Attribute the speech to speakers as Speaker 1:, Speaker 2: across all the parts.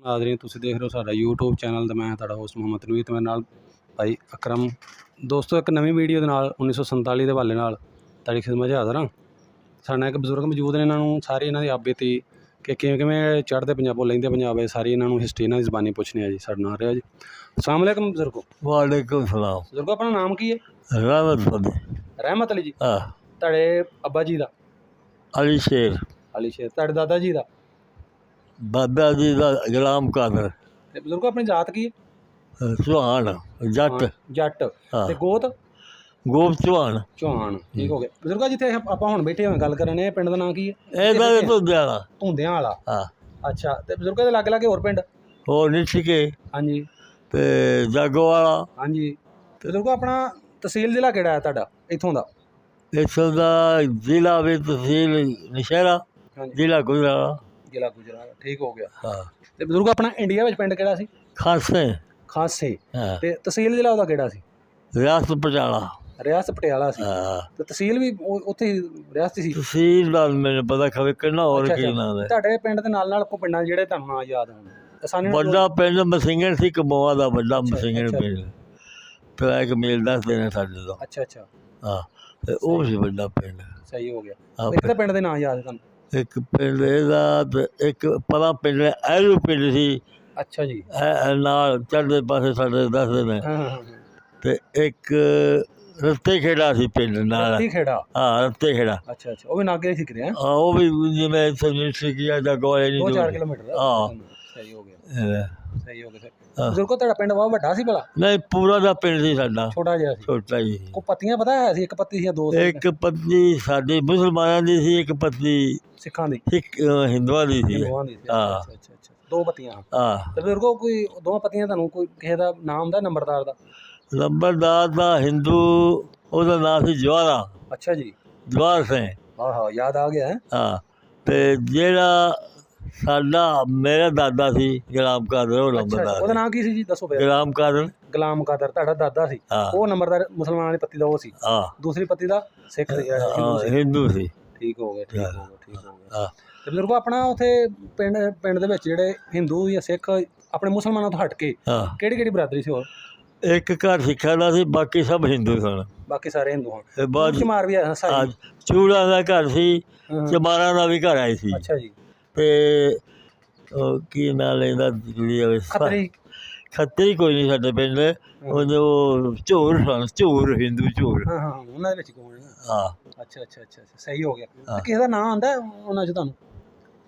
Speaker 1: ਨਾਜ਼ਰੀਨ ਤੁਸੀਂ ਦੇਖ ਰਹੇ ਹੋ ਸਾਡਾ YouTube ਚੈਨਲ ਤੇ ਮੈਂ ਤੁਹਾਡਾ ਹੋਸਟ ਮੁਹੰਮਦ ਨਵੀਦ ਤੇ ਮੇਰੇ ਨਾਲ ਭਾਈ ਅਕਰਮ। ਦੋਸਤੋ ਇੱਕ ਨਵੀਂ ਵੀਡੀਓ ਦੇ ਨਾਲ 1947 ਦੇ ਹਵਾਲੇ ਨਾਲ ਤੁਹਾਡੀ ਖਿਦਮਤ 'ਚ ਹਾਜ਼ਰ ਹਾਂ। ਸਾਡੇ ਨਾਲ ਇੱਕ ਬਜ਼ੁਰਗ ਮੌਜੂਦ ਨੇ, ਇਹਨਾਂ ਨੂੰ ਸਾਰੀ ਇਹਨਾਂ ਦੀ ਆਬੀਤੀ ਕਿ ਕਿਵੇਂ ਚੜ੍ਹਦੇ ਪੰਜਾਬੋਂ ਲੈਂਦੇ ਪੰਜਾਬ ਹੈ ਸਾਰੀ ਇਹਨਾਂ ਨੂੰ ਹਿਸਟਰੀ ਇਹਨਾਂ ਦੀ ਜ਼ਬਾਨੀ ਪੁੱਛਣੀ ਹੈ ਜੀ। ਸਾਡੇ ਨਾਲ ਰਿਹਾ ਜੀ। ਅਸਲਾਮ ਵਾਲੇਕੁਮ ਬਜ਼ੁਰਗੋ।
Speaker 2: वालेकुम सलाम।
Speaker 1: ਬਜ਼ੁਰਗੋ ਆਪਣਾ ਨਾਮ ਕੀ ਹੈ?
Speaker 2: रहमत फतेह।
Speaker 1: ਰਹਿਮਤ ਅਲੀ ਜੀ।
Speaker 2: हाँ,
Speaker 1: ਤੁਹਾਡੇ ਅੱਬਾ ਜੀ ਦਾ?
Speaker 2: अली शेर।
Speaker 1: ਅਲੀ ਸ਼ੇਰ। ਤੁਹਾਡੇ ਦਾਦਾ ਜੀ ਦਾ?
Speaker 2: दादा जी का गुलाम कादर।
Speaker 1: ਤੇ ਬਜ਼ੁਰਗੋ ਆਪਣੀ ਜਾਤ ਕੀ ਹੈ?
Speaker 2: चौहान जट।
Speaker 1: ਜੱਟ।
Speaker 2: ਹਾਂ।
Speaker 1: ਤੇ ਗੋਤ?
Speaker 2: गोप चौहान।
Speaker 1: ਚੌਹਾਨ। ਠੀਕ ਹੋ ਗਿਆ ਬਜ਼ੁਰਗੋ। ਜਿੱਥੇ ਆਪਾਂ ਹੁਣ ਬੈਠੇ ਹੋਏ ਗੱਲ ਕਰ ਰਹੇ ਨੇ, ਇਹ ਪਿੰਡ ਦਾ ਨਾਂ ਕੀ ਹੈ?
Speaker 2: ये तो दियाला।
Speaker 1: ਧੁੰਦਿਆਂ ਵਾਲਾ।
Speaker 2: हाँ,
Speaker 1: ਅੱਛਾ। ਤੇ ਬਜ਼ੁਰਗੋ ਦੇ ਲਾਗੇ ਲਾਗੇ ਹੋਰ ਪਿੰਡ?
Speaker 2: और निठके
Speaker 1: ਹਾਂਜੀ
Speaker 2: ते जागो वाला।
Speaker 1: ਹਾਂਜੀ। ਤੇ ਬਜ਼ੁਰਗੋ ਆਪਣਾ ਤਹਿਸੀਲ ਜ਼ਿਲ੍ਹਾ ਕਿਹੜਾ ਹੈ ਤੁਹਾਡਾ ਇੱਥੋਂ ਦਾ?
Speaker 2: इथों का जिला भी तहसील नशहरा,
Speaker 1: ਹਾਂਜੀ।
Speaker 2: जिला गुजराला।
Speaker 1: ਜ਼ਿਲ੍ਹਾ ਗੁਜਰਾਤ। ਠੀਕ ਹੋ ਗਿਆ।
Speaker 2: हाँ,
Speaker 1: ਤੇ ਬਜ਼ੁਰਗੋ ਆਪਣਾ ਇੰਡੀਆ ਵਿੱਚ ਪਿੰਡ ਕਿਹੜਾ ਸੀ?
Speaker 2: खासे।
Speaker 1: ਖਾਸੇ।
Speaker 2: हाँ,
Speaker 1: ਤੇ ਤਹਿਸੀਲ ਜ਼ਿਲ੍ਹਾ ਉਹਦਾ ਕਿਹੜਾ ਸੀ?
Speaker 2: रियासत पटियाला।
Speaker 1: ਰਿਆਸਤ ਪਟਿਆਲਾ ਸੀ।
Speaker 2: हाँ,
Speaker 1: ਤੇ ਤਹਿਸੀਲ ਵੀ ਉੱਥੇ ਹੀ ਰਿਆਸਤ ਸੀ?
Speaker 2: तहसील का मैंने पता खबे करना और
Speaker 1: ਅੱਛਾ,
Speaker 2: की
Speaker 1: ਅੱਛਾ।
Speaker 2: नाम है।
Speaker 1: ਤੁਹਾਡੇ ਪਿੰਡ ਦੇ ਨਾਲ ਕੋ ਪਿੰਡਾਂ ਜਿਹੜੇ ਤੁਹਾਨੂੰ ਨਾਂ ਯਾਦ ਹੋਣ ਆਸਾਨੀ ਨਾਲ?
Speaker 2: ਵੱਡਾ ਪਿੰਡ ਮਸਿੰਗਣ ਸੀ, ਕਮੋਆ ਦਾ ਵੱਡਾ
Speaker 1: ਅੱਛਾ,
Speaker 2: ਮਸਿੰਗਣ
Speaker 1: ਅੱਛਾ।
Speaker 2: ਪਿੰਡ। ਤੇ ਇੱਕ ਮੇਲ ਦੱਸਦੇ ਨੇ ਸਾਡੇ ਤੋਂ।
Speaker 1: ਅੱਛਾ ਅੱਛਾ।
Speaker 2: ਹਾਂ, ਤੇ ਉਹ ਸੀ ਵੱਡਾ ਪਿੰਡ।
Speaker 1: ਸਹੀ ਹੋ ਗਿਆ।
Speaker 2: ਹਾਂ,
Speaker 1: ਇੱਕ ਤਾਂ ਪਿੰਡ ਦੇ ਨਾਂ ਯਾਦ ਹੈ ਤੁਹਾਨੂੰ?
Speaker 2: ਇੱਕ ਪਿੰਡ ਇਹਦਾ ਤੇ ਇੱਕ ਪਰਾਂ ਪਿੰਡ ਐਲੂ ਪਿੰਡ ਸੀ।
Speaker 1: ਅੱਛਾ ਜੀ।
Speaker 2: ਨਾਲ ਚੜ੍ਹਦੇ ਪਾਸੇ ਸਾਡੇ ਦੱਸਦੇ ਨੇ।
Speaker 1: ਹਾਂ ਹਾਂ ਹਾਂ।
Speaker 2: ਤੇ ਇੱਕ ਰੱਤੇ ਖੇੜਾ ਸੀ ਪਿੰਡ ਨਾਲ।
Speaker 1: ਰੱਤੀ ਖੇੜਾ।
Speaker 2: ਹਾਂ, ਰੱਤੇ ਖੇੜਾ।
Speaker 1: ਅੱਛਾ ਅੱਛਾ। ਉਹ ਵੀ ਨਾਗੇ ਸੀ ਕਿਤੇ?
Speaker 2: ਹਾਂ, ਉਹ ਵੀ ਜਿਵੇਂ ਇੱਥੇ ਨਿਸ਼ਕਿਆ ਜਾਂ ਗੋਲੇ ਨਹੀਂ
Speaker 1: 2-4 ਕਿਲੋਮੀਟਰ ਦਾ?
Speaker 2: ਹਾਂ।
Speaker 1: ਸਹੀ ਹੋ ਗਿਆ। ਸਹੀ ਹੋ ਗਿਆ ਸਰ।
Speaker 2: ਹਾਂ।
Speaker 1: ਬਜ਼ੁਰਗੋ ਤੁਹਾਡਾ ਪਿੰਡ ਬਹੁਤ ਵੱਡਾ ਸੀ ਭਲਾ?
Speaker 2: ਨਹੀਂ, ਪੂਰਾ ਦਾ ਪਿੰਡ ਸੀ ਸਾਡਾ,
Speaker 1: ਛੋਟਾ ਜਿਹਾ ਸੀ?
Speaker 2: ਛੋਟਾ ਜੀ।
Speaker 1: ਕੋ ਪੱਤੀਆਂ ਪਤਾ ਹੈ ਸੀ? ਇੱਕ ਪੱਤੀ ਸੀ ਜਾਂ ਦੋ ਸੀ?
Speaker 2: ਇੱਕ ਪਤਨੀ ਸਾਡੀ ਮੁਸਲਮਾਨਾਂ ਦੀ ਸੀ, ਇੱਕ ਪਤਨੀ
Speaker 1: ਸਿੱਖਾਂ ਦੀ?
Speaker 2: ਸਿੱਖ ਹਿੰਦੂਆਂ ਦੀ ਸੀ।
Speaker 1: ਹਿੰਦੂਆਂ ਦੀ ਸੀ।
Speaker 2: ਹਾਂ।
Speaker 1: ਅੱਛਾ ਅੱਛਾ ਅੱਛਾ। ਦੋ ਪੱਤੀਆਂ।
Speaker 2: ਹਾਂ,
Speaker 1: ਤੇ ਬਜ਼ੁਰਗੋ ਕੋਈ ਦੋਵਾਂ ਪੱਤੀਆਂ ਤੁਹਾਨੂੰ ਕੋਈ ਕਿਸੇ ਦਾ ਨਾਮ ਦਾ ਨੰਬਰਦਾਰ ਦਾ?
Speaker 2: ਨੰਬਰਦਾਰ ਦਾ ਹਿੰਦੂ, ਉਹਦਾ ਨਾਮ ਸੀ ਜਵਾਰਾ,
Speaker 1: ਅੱਛਾ ਜੀ।
Speaker 2: ਜਵਾਰ ਸਿੰਘ।
Speaker 1: ਹਾਂ ਹਾਂ, ਯਾਦ ਆ ਗਿਆ ਹੈ।
Speaker 2: ਹਾਂ, ਤੇ ਜਿਹੜਾ ਸਾਡਾ ਮੇਰਾ ਦਾਦਾ ਸੀ ਗੁਲਾਮ ਕਾਦਰ, ਉਹ
Speaker 1: ਅੱਛਾ ਅੱਛਾ। ਉਹਦਾ
Speaker 2: ਨੰਬਰਦਾਰ
Speaker 1: ਨਾਮ ਕੀ ਸੀ ਜੀ? ਦੱਸੋ ਫਿਰ।
Speaker 2: ਗੁਲਾਮ ਕਾਦਰ।
Speaker 1: ਗੁਲਾਮ ਕਾਦਰ ਤੁਹਾਡਾ ਦਾਦਾ ਸੀ?
Speaker 2: ਹਾਂ।
Speaker 1: ਉਹ ਨੰਬਰਦਾਰ ਮੁਸਲਮਾਨਾਂ ਦੀ ਪੱਤੀ ਦਾ ਉਹ ਸੀ?
Speaker 2: ਹਾਂ,
Speaker 1: ਦੂਸਰੀ ਪੱਤੀ ਦਾ ਸਿੱਖ ਸੀ? ਹਿੰਦੂ ਸੀ?
Speaker 2: ਹਿੰਦੂ ਸੀ।
Speaker 1: ਠੀਕ ਹੋ ਗਿਆ ਠੀਕ ਹੋ ਗਿਆ ਠੀਕ ਹੋ ਗਿਆ।
Speaker 2: ਹਾਂ,
Speaker 1: ਤੇ ਬਜ਼ੁਰਗੋ ਆਪਣਾ ਉੱਥੇ ਪਿੰਡ ਦੇ ਵਿੱਚ ਜਿਹੜੇ ਹਿੰਦੂ ਜਾਂ ਸਿੱਖ ਆਪਣੇ ਮੁਸਲਮਾਨਾਂ ਤੋਂ ਹਟ ਕੇ
Speaker 2: ਹਾਂ।
Speaker 1: ਕਿਹੜੀ ਕਿਹੜੀ ਬਰਾਦਰੀ ਸੀ ਹੋਰ?
Speaker 2: ਇੱਕ ਘਰ ਸਿੱਖਾਂ ਦਾ ਸੀ, ਬਾਕੀ ਸਭ ਹਿੰਦੂ ਸਨ।
Speaker 1: ਬਾਕੀ ਸਾਰੇ ਹਿੰਦੂ ਹਨ?
Speaker 2: ਤੇ ਬਾਅਦ
Speaker 1: ਚਮਾਰ ਵੀ ਆ ਸਾਰੀ?
Speaker 2: ਚੂੜਾ ਦਾ ਘਰ ਸੀ,
Speaker 1: ਹਾਂ।
Speaker 2: ਚਮਾਰਾਂ ਦਾ ਵੀ ਘਰ ਆਈ ਸੀ।
Speaker 1: ਅੱਛਾ ਜੀ।
Speaker 2: ਤੇ ਉਹ ਕੀ ਨਾਂ ਲੈਂਦਾ
Speaker 1: ਖੱਤਰੀ?
Speaker 2: ਖੱਤਰੀ ਕੋਈ ਨਹੀਂ ਸਾਡੇ ਪਿੰਡ। ਉਹ ਝੂਰ ਸਨ, ਝੂਰ ਹਿੰਦੂ ਝੂਰ।
Speaker 1: ਹਾਂ ਹਾਂ, ਉਹਨਾਂ ਦੇ ਵਿੱਚ ਕੌਣ ਹੈ?
Speaker 2: ਹਾਂ।
Speaker 1: ਅੱਛਾ ਅੱਛਾ ਅੱਛਾ। ਸਹੀ ਹੋ ਗਿਆ। ਤੇ ਕਿਸੇ ਦਾ ਨਾਂ ਆਉਂਦਾ ਉਹਨਾਂ 'ਚ ਤੁਹਾਨੂੰ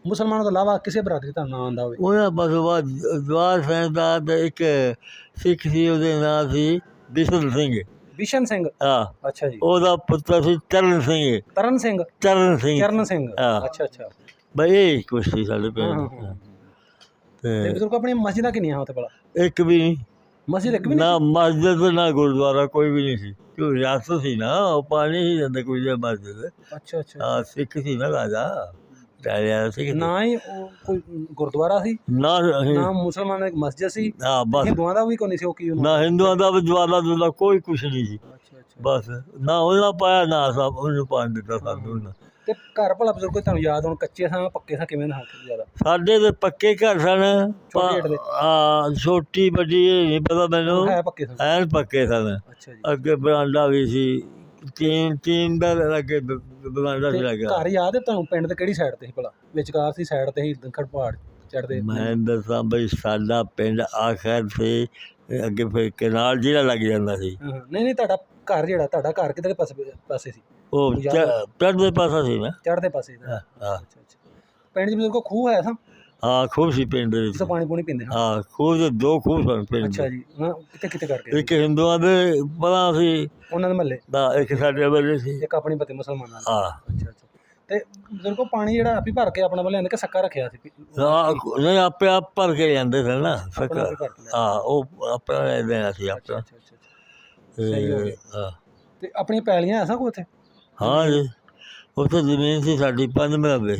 Speaker 1: ਮੁਸਲਮਾਨਾਂ ਤੋਂ ਇਲਾਵਾ ਕਿਸੇ ਬਰਾਦਰੀ ਦਾ ਨਾਂ ਆਉਂਦਾ ਹੋਵੇ?
Speaker 2: ਉਹਨਾਂ ਬਸ ਬਾਅਦ ਜਵਾਰ ਸਿੰਘ ਦਾ ਤੇ ਇੱਕ ਸਿੱਖ ਸੀ, ਉਹਦੇ ਨਾਂ ਸੀ ਬਿਸ਼ਨ ਸਿੰਘ।
Speaker 1: ਬਿਸ਼ਨ ਸਿੰਘ?
Speaker 2: ਹਾਂ।
Speaker 1: ਅੱਛਾ ਜੀ।
Speaker 2: ਉਹਦਾ ਪੁੱਤਰ ਸੀ ਚਰਨ ਸਿੰਘ।
Speaker 1: ਤਰਨ ਸਿੰਘ?
Speaker 2: ਚਰਨ ਸਿੰਘ।
Speaker 1: ਚਰਨ ਸਿੰਘ।
Speaker 2: ਹਾਂ।
Speaker 1: ਅੱਛਾ ਅੱਛਾ।
Speaker 2: ਬਈ ਇਹ ਕੁਛ ਸੀ ਸਾਡੇ
Speaker 1: ਹਾਂ
Speaker 2: ਪਿੰਡ।
Speaker 1: ਹਾਂ ਹਾਂ। ਤੇ
Speaker 2: ਤੇ
Speaker 1: ਬਜ਼ੁਰਗ ਆਪਣੀ ਮਸਜਿਦਾਂ ਕਿੰਨੀਆਂ ਉੱਥੇ ਭਲਾ?
Speaker 2: ਇੱਕ ਵੀ ਨਹੀਂ,
Speaker 1: ਮਸਜਿਦ ਇੱਕ ਵੀ
Speaker 2: ਨਾ
Speaker 1: ਨਹੀਂ?
Speaker 2: ਮਸਜਿਦ ਨਾ ਗੁਰਦੁਆਰਾ, ਕੋਈ ਵੀ ਨਹੀਂ ਸੀ। ਕਿਉਂ ਰਿਆਸਤ ਸੀ ਨਾ, ਉਹ ਪਾਣੀ ਹੀ ਜਾਂਦੇ ਕੋਈ ਜੇ ਮਸਜਿਦ।
Speaker 1: ਅੱਛਾ ਅੱਛਾ।
Speaker 2: ਹਾਂ, ਸਿੱਖ ਸੀ ਨਾ ਰਾਜਾ, ਰਾਜਾ ਸਿੱਖ ਸੀ।
Speaker 1: ਨਾ ਹੀ ਉਹ ਕੋਈ ਗੁਰਦੁਆਰਾ ਸੀ
Speaker 2: ਨਾ
Speaker 1: ਨਾ ਮੁਸਲਮਾਨਾਂ ਦੀ ਮਸਜਿਦ ਸੀ?
Speaker 2: ਹਾਂ, ਬਸ
Speaker 1: ਹਿੰਦੂਆਂ ਦਾ ਵੀ ਕੋਈ ਨਹੀਂ ਸੀ? ਉਹ ਕੀ
Speaker 2: ਨਾ ਹਿੰਦੂਆਂ ਦਾ ਜਵਾਲਾ ਦੁਆਲਾ ਕੋਈ ਕੁਛ ਨਹੀਂ ਸੀ।
Speaker 1: ਅੱਛਾ ਅੱਛਾ।
Speaker 2: ਬਸ ਨਾ ਉਹਨਾਂ ਪਾਇਆ ਨਾ ਸਭ ਉਹਨੂੰ ਪਾਣ ਦਿੱਤਾ ਸਾਨੂੰ ਨਾ।
Speaker 1: ਤੇ ਘਰ ਭਲਾ ਬਜ਼ੁਰਗ ਤੁਹਾਨੂੰ ਯਾਦ ਹੁਣ ਕੱਚੇ ਸਾਂ ਪੱਕੇ ਸਾਂ ਕਿਵੇਂ ਦਾ ਜ਼ਿਆਦਾ?
Speaker 2: ਸਾਡੇ ਤੇ ਪੱਕੇ ਘਰ ਸਨ।
Speaker 1: ਛੋਟੇ ਏਟ ਦੇ?
Speaker 2: ਹਾਂ, ਛੋਟੀ ਵੱਡੀ ਇਹ ਨਹੀਂ ਪਤਾ ਮੈਨੂੰ,
Speaker 1: ਹੈ ਪੱਕੇ ਸਾਂ?
Speaker 2: ਐਨ ਪੱਕੇ ਸਨ।
Speaker 1: ਅੱਛਾ ਜੀ।
Speaker 2: ਅੱਗੇ ਬਰਾਂਡਾ ਵੀ ਸੀ, ਟੀਨ ਦਾ ਅੱਗੇ ਬਰਾਂਡਾ ਸੀ ਲੱਗਿਆ।
Speaker 1: ਘਰ ਯਾਦ ਹੈ ਤੁਹਾਨੂੰ ਪਿੰਡ ਦੇ ਕਿਹੜੀ ਸਾਈਡ ਤੇ ਸੀ ਭਲਾ? ਵਿਚਕਾਰ ਸੀ ਸਾਈਡ ਤੇ ਸੀ ਦੰਖੜ ਪਹਾੜ ਚੜ੍ਹਦੇ?
Speaker 2: ਮੈਂ ਦੱਸਾਂ ਬਈ ਸਾਡਾ ਪਿੰਡ ਆਖਰ ਤੇ ਅੱਗੇ ਫਿਰ ਕਨਾਲ ਜਿਹੜਾ ਲੱਗ ਜਾਂਦਾ ਸੀ।
Speaker 1: ਨਹੀਂ ਨਹੀਂ, ਤੁਹਾਡਾ ਘਰ ਜਿਹੜਾ ਤੁਹਾਡਾ ਘਰ ਕਿਧਰੇ ਪਾਸੇ ਸੀ?
Speaker 2: ਉਹ ਚੜ੍ਹਦੇ ਪਾਸਾ ਸੀ ਨਾ।
Speaker 1: ਚੜ੍ਹਦੇ ਪਾਸੇ?
Speaker 2: ਹਾਂ।
Speaker 1: ਅੱਛਾ ਅੱਛਾ। ਪਿੰਡ 'ਚ ਬਜ਼ੁਰਗੋ ਖੂਹ ਹੈ ਸਾਂ?
Speaker 2: ਹਾਂ, ਖੂਹ ਸੀ ਪਿੰਡ ਦੇ ਵਿੱਚ।
Speaker 1: ਜਿੱਥੋਂ ਪਾਣੀ ਪੂਣੀ ਪੀਂਦੇ ਹਾਂ?
Speaker 2: ਹਾਂ, ਖੂਹ ਦੇ ਦੋ ਖੂਹ ਸਨ ਪਿੰਡ
Speaker 1: ਅੱਛਾ
Speaker 2: ਦੇ।
Speaker 1: ਜੀ। ਹਾਂ, ਕਿਤੇ ਕਿਤੇ ਕਰਕੇ?
Speaker 2: ਇੱਕ ਹਿੰਦੂਆਂ ਦੇ ਪਰਾਂ ਸੀ,
Speaker 1: ਉਹਨਾਂ ਦੇ ਮਹੱਲੇ?
Speaker 2: ਇੱਕ ਸਾਡੇ ਵੱਲੇ ਸੀ।
Speaker 1: ਇੱਕ ਆਪਣੀ ਪਤੀ ਮੁਸਲਮਾਨਾਂ ਦੀ?
Speaker 2: ਹਾਂ।
Speaker 1: ਅੱਛਾ ਅੱਛਾ। ਤੇ ਬਜ਼ੁਰਗੋ ਪਾਣੀ ਜਿਹੜਾ ਆਪੀ ਭਰ ਕੇ ਆਪਣਾ ਵੱਲ ਲਿਆਂਦੇ ਕਿ ਸੱਕਾ ਰੱਖਿਆ ਸੀ?
Speaker 2: ਹਾਂ, ਨਹੀਂ ਆਪੇ ਆਪ ਭਰ ਕੇ ਜਾਂਦੇ ਸਨ ਨਾ
Speaker 1: ਆਪਣਾ
Speaker 2: ਸੱਕਾ।
Speaker 1: ਆਪੇ ਭਰ ਕੇ ਲਿਆਂਦੇ?
Speaker 2: ਹਾਂ, ਉਹ ਆਪਣਾ ਦੇਣਾ ਸੀ
Speaker 1: ਅੱਛਾ
Speaker 2: ਆਪਣਾ।
Speaker 1: ਅੱਛਾ ਅੱਛਾ ਅੱਛਾ। ਸਹੀ ਹੋ ਗਿਆ।
Speaker 2: ਹਾਂ।
Speaker 1: ਤੇ ਆਪਣੀਆਂ ਪੈਲੀਆਂ ਐਸਾ ਕੋਈ ਉੱਥੇ?
Speaker 2: ਹਾਂ ਜੀ, ਉੱਥੇ ਜ਼ਮੀਨ ਸੀ ਸਾਡੀ 5 ਮਰਬੇ।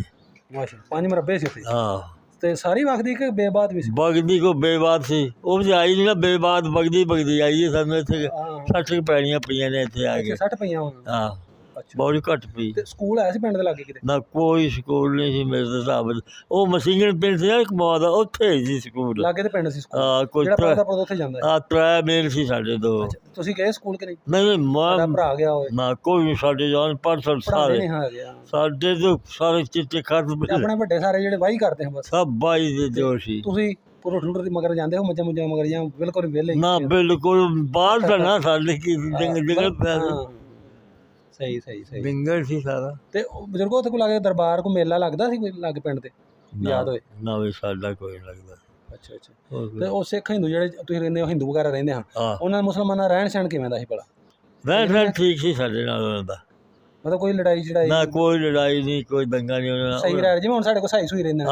Speaker 1: ਅੱਛਾ, 5 ਮਰਬੇ ਸੀ ਉੱਥੇ?
Speaker 2: ਹਾਂ।
Speaker 1: ਤੇ ਸਾਰੀ ਵਕਦੀ ਕਿ ਬੇਬਾਦ ਵੀ ਸੀ?
Speaker 2: ਬਗਦੀ ਕੋ ਬੇਬਾਦ ਸੀ, ਉਹ ਵੀ ਆਈ ਨਹੀਂ ਨਾ ਬੇਬਾਦ, ਬਗਦੀ ਆਈ ਹੈ ਸਾਨੂੰ ਇੱਥੇ। 60 ਪੈਣੀਆਂ ਪਈਆਂ ਨੇ ਇੱਥੇ ਆ ਕੇ।
Speaker 1: 60 ਪਈਆਂ ਹੋਣ?
Speaker 2: ਹਾਂ।
Speaker 1: ਅੱਛਾ
Speaker 2: ਬੜੀ ਘੱਟ ਪਈ।
Speaker 1: ਤੇ ਸਕੂਲ ਆਇਆ ਸੀ ਪਿੰਡ ਦੇ ਲਾਗੇ ਕਿਤੇ?
Speaker 2: ਨਾ ਕੋਈ ਸਕੂਲ ਨਹੀਂ ਸੀ ਮੇਰੇ ਹਿਸਾਬ ਨਾਲ। ਉਹ ਮਸੀਗਣ ਪਿੰਡ ਸੀ ਨਾ ਇੱਕ ਦਾ, ਉੱਥੇ ਹੀ ਸੀ ਸਕੂਲ।
Speaker 1: ਲਾਗੇ ਤੇ ਪਿੰਡ ਸੀ ਸਕੂਲ?
Speaker 2: ਹਾਂ ਕੋਈ
Speaker 1: ਜਿਹੜਾ ਪੜਦਾ ਪੜਦਾ ਉੱਥੇ ਜਾਂਦਾ ਹੈ?
Speaker 2: ਤਰਾ ਮੇਲ ਸੀ ਸਾਡੇ ਦੋ।
Speaker 1: ਅੱਛਾ ਤੁਸੀਂ ਗਏ ਸਕੂਲ ਕਿ ਨਹੀਂ?
Speaker 2: ਨਹੀਂ
Speaker 1: ਤੁਹਾਡਾ
Speaker 2: ਮੈਂ
Speaker 1: ਭਰਾ ਗਿਆ ਹੋਵੇ?
Speaker 2: ਨਾ ਕੋਈ ਨਹੀਂ ਸਾਡੇ ਜਾਨ ਪੜ੍ਹ
Speaker 1: ਪੜਾਉਂਦੇ
Speaker 2: ਸਾਰੇ
Speaker 1: ਨਹੀਂ ਹੈਗੇ? ਹਾਂ।
Speaker 2: ਸਾਡੇ ਤੋਂ ਸਾਰੇ ਚਿੱਟੇ ਖੱਤ
Speaker 1: ਤੇ ਆਪਣੇ ਵੱਡੇ ਸਾਰੇ ਜਿਹੜੇ ਵਾਹੀ ਕਰਦੇ ਹਨ ਬਸ?
Speaker 2: ਸਭ ਬਾਈ ਦੇ ਜੋ ਸੀ।
Speaker 1: ਤੁਸੀਂ ਰੋਟੀ ਰੋਟੀ ਮਗਰ ਜਾਂਦੇ ਹੋ, ਮੱਝਾਂ ਮੁੱਝਾਂ ਮਗਰ, ਜਾਂ ਬਿਲਕੁਲ ਵਿਹਲੇ?
Speaker 2: ਨਾ ਬਿਲਕੁਲ ਬਾਹਰ ਦਾ ਨਾ, ਸਾਡੇ ਕੀ ਜੰਗਲ ਪਿਆ ਸੀ।
Speaker 1: ਸਹੀ ਸਹੀ ਸਹੀ।
Speaker 2: ਜੰਗਲ ਸੀ ਸਾਰਾ।
Speaker 1: ਤੇ ਬਜ਼ੁਰਗੋ ਉੱਥੇ ਕੋਈ ਲਾਗੇ ਦਰਬਾਰ ਕੋਈ ਮੇਲਾ ਲੱਗਦਾ ਸੀ ਕੋਈ ਲਾਗੇ ਪਿੰਡ ਤੇ ਯਾਦ ਹੋਏ?
Speaker 2: ਨਾ ਵੀ ਸਾਡਾ ਕੋਈ ਨਹੀਂ ਲੱਗਦਾ।
Speaker 1: ਅੱਛਾ ਅੱਛਾ। ਤੇ ਉਹ ਸਿੱਖ ਹਿੰਦੂ ਜਿਹੜੇ ਤੁਸੀਂ ਰਹਿੰਦੇ ਹੋ, ਹਿੰਦੂ ਵਗੈਰਾ ਰਹਿੰਦੇ ਹਨ, ਉਹਨਾਂ ਦੇ ਮੁਸਲਮਾਨਾਂ ਦਾ ਰਹਿਣ ਸਹਿਣ ਕਿਵੇਂ ਦਾ ਸੀ ਭਲਾ?
Speaker 2: ਰਹਿਣ ਸਹਿਣ ਠੀਕ ਸੀ ਸਾਡੇ ਨਾਲ ਉਹਨਾਂ ਦਾ।
Speaker 1: ਮਤਲਬ ਕੋਈ ਲੜਾਈ ਚੜਾਈ?
Speaker 2: ਨਾ ਕੋਈ ਲੜਾਈ ਨਹੀਂ, ਕੋਈ ਦੰਗਾ ਨਹੀਂ ਉਹਨਾਂ
Speaker 1: ਸਹੀ ਰਹਿ ਰਹੇ, ਜਿਵੇਂ ਹੁਣ ਸਾਡੇ ਕੋਲ ਸਹੀ ਸੂਈ ਰਹਿੰਦੇ ਨੇ,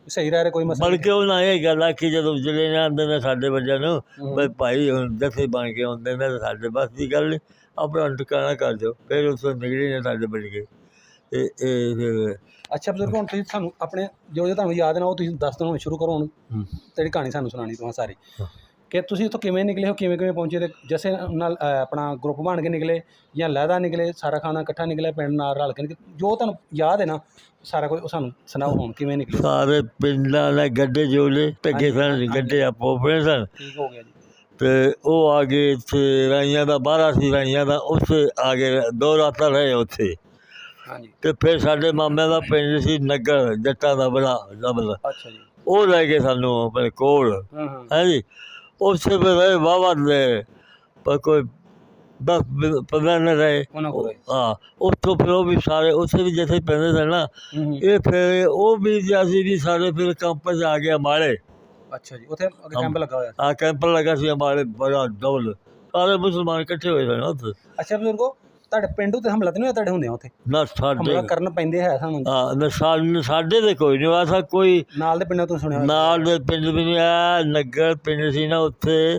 Speaker 1: ਸਹੀ ਰਹਿ ਰਹੇ, ਕੋਈ ਮਸਲਾ
Speaker 2: ਬਲਕਿ ਉਹਨਾਂ ਇਹ ਗੱਲ ਆਖੀ ਜਦੋਂ ਜਿਹੜੇ ਨੇ ਆਉਂਦੇ ਨੇ ਸਾਡੇ ਬੱਚਿਆਂ ਨੂੰ ਬਈ ਭਾਈ ਹੁਣ ਦਸੇ ਬਣ ਕੇ ਆਉਂਦੇ ਨੇ, ਸਾਡੇ ਬਸ ਦੀ ਗੱਲ ਨਹੀਂ, ਆਪਣਾ ਟਿਕਾਣਾ ਕਰ ਦਿਓ। ਫਿਰ ਉਸ ਤੋਂ ਨਿਕਲੇ ਨੇ ਸਾਡੇ ਬਣ ਕੇ ਤੇ ਇਹ ਫਿਰ।
Speaker 1: ਅੱਛਾ ਬਜ਼ੁਰਗ, ਹੁਣ ਤੁਸੀਂ ਸਾਨੂੰ ਆਪਣੇ ਜੋ ਤੁਹਾਨੂੰ ਯਾਦ ਨਾ ਉਹ ਤੁਸੀਂ ਦੱਸ ਦਿਓ, ਹੁਣ ਸ਼ੁਰੂ ਕਰੋ। ਹੁਣ ਤੇਰੀ ਕਹਾਣੀ ਸਾਨੂੰ ਸੁਣਾਉਣੀ ਤੁਸੀਂ ਸਾਰੀ, ਕਿ ਤੁਸੀਂ ਉੱਥੋਂ ਕਿਵੇਂ ਨਿਕਲੇ ਹੋ, ਕਿਵੇਂ ਕਿਵੇਂ ਪਹੁੰਚੇ, ਤੇ ਜੈਸੇ ਨਾਲ ਆਪਣਾ ਗਰੁੱਪ ਬਣ ਕੇ ਨਿਕਲੇ ਜਾਂ ਲਹਿਦਾ ਨਿਕਲੇ, ਸਾਰਾ ਖਾਣਾ ਇਕੱਠਾ ਨਿਕਲਿਆ, ਪਿੰਡ ਨਾਲ ਰਲ ਕੇ ਜੋ ਤੁਹਾਨੂੰ ਯਾਦ ਹੈ ਨਾ ਸਾਰਾ ਕੁਝ ਉਹ ਸਾਨੂੰ ਸੁਣਾਓ, ਹੁਣ ਕਿਵੇਂ ਨਿਕਲੇ?
Speaker 2: ਸਾਰੇ ਪਿੰਡਾਂ ਦੇ ਗੱਡੇ ਜੋਲੇ ਢੱਗੇ ਸਨ, ਗੱਡੇ ਆਪੋ ਆਪਣੇ ਸਨ।
Speaker 1: ਠੀਕ ਹੋ ਗਿਆ ਜੀ।
Speaker 2: ਤੇ ਉਹ ਆ ਗਏ ਇੱਥੇ ਰਾਈਆਂ ਦਾ, 12 ਸੀ ਰਾਈਆਂ ਦਾ, ਉੱਥੇ ਆ ਗਏ 2 ਰਾਤਾਂ ਰਹੇ ਉੱਥੇ।
Speaker 1: ਹਾਂਜੀ।
Speaker 2: ਤੇ ਫਿਰ ਸਾਡੇ ਮਾਮਿਆਂ ਦਾ ਪਿੰਡ ਸੀ ਨਗਰ, ਜੱਟਾਂ ਦਾ ਬੜਾ ਜਬਲ।
Speaker 1: ਅੱਛਾ ਜੀ।
Speaker 2: ਉਹ ਲੈ ਕੇ ਸਾਨੂੰ ਆਪਣੇ ਕੋਲ ਹੈ ਜੀ। ਉੱਥੇ ਫਿਰ ਰਹੇ ਵਾਹਵਾ ਦੇ, ਪਰ ਕੋਈ 10-15 ਦਿਨ ਰਹੇ। ਹਾਂ ਉੱਥੋਂ ਫਿਰ ਉਹ ਵੀ ਸਾਰੇ ਉੱਥੇ ਵੀ ਜਿੱਥੇ ਪੈਂਦੇ ਸਨ ਨਾ, ਇਹ ਫਿਰ ਉਹ ਵੀ ਅਸੀਂ ਵੀ ਸਾਰੇ ਫਿਰ ਕੈਂਪ 'ਚ ਆ ਗਏ ਅੰਬਾਲੇ।
Speaker 1: ਅੱਛਾ ਜੀ, ਉੱਥੇ ਕੈਂਪ ਲੱਗਾ ਹੋਇਆ?
Speaker 2: ਹਾਂ ਕੈਂਪ ਲੱਗਾ ਸੀ ਅੰਬਾਲੇ, ਬੜਾ ਡਬਲ, ਸਾਰੇ ਮੁਸਲਮਾਨ ਇਕੱਠੇ ਹੋਏ ਸਨ ਉੱਥੇ।
Speaker 1: ਅੱਛਾ ਬਜ਼ੁਰਗੋ, ਤੁਹਾਡੇ ਪਿੰਡ ਉੱਤੇ ਹਮਲਾ ਤਾਂ ਨਹੀਂ ਹੋਇਆ ਤੁਹਾਡੇ ਹੁੰਦਿਆਂ ਉੱਥੇ?
Speaker 2: ਨਾ ਸਾਡੇ
Speaker 1: ਹਮਲਾ ਕਰਨ ਪੈਂਦੇ ਹੈ ਸਾਨੂੰ?
Speaker 2: ਹਾਂ ਨਾ ਸਾਡੇ ਤੇ ਕੋਈ ਨਹੀਂ ਐਸਾ, ਕੋਈ
Speaker 1: ਨਾਲ ਦੇ ਪਿੰਡਾਂ ਤੋਂ ਸੁਣਿਆ? ਨਾਲ
Speaker 2: ਦੇ ਪਿੰਡ ਵੀ ਨਹੀਂ ਆ, ਨਗਰ ਪਿੰਡ ਸੀ ਨਾ ਉੱਥੇ,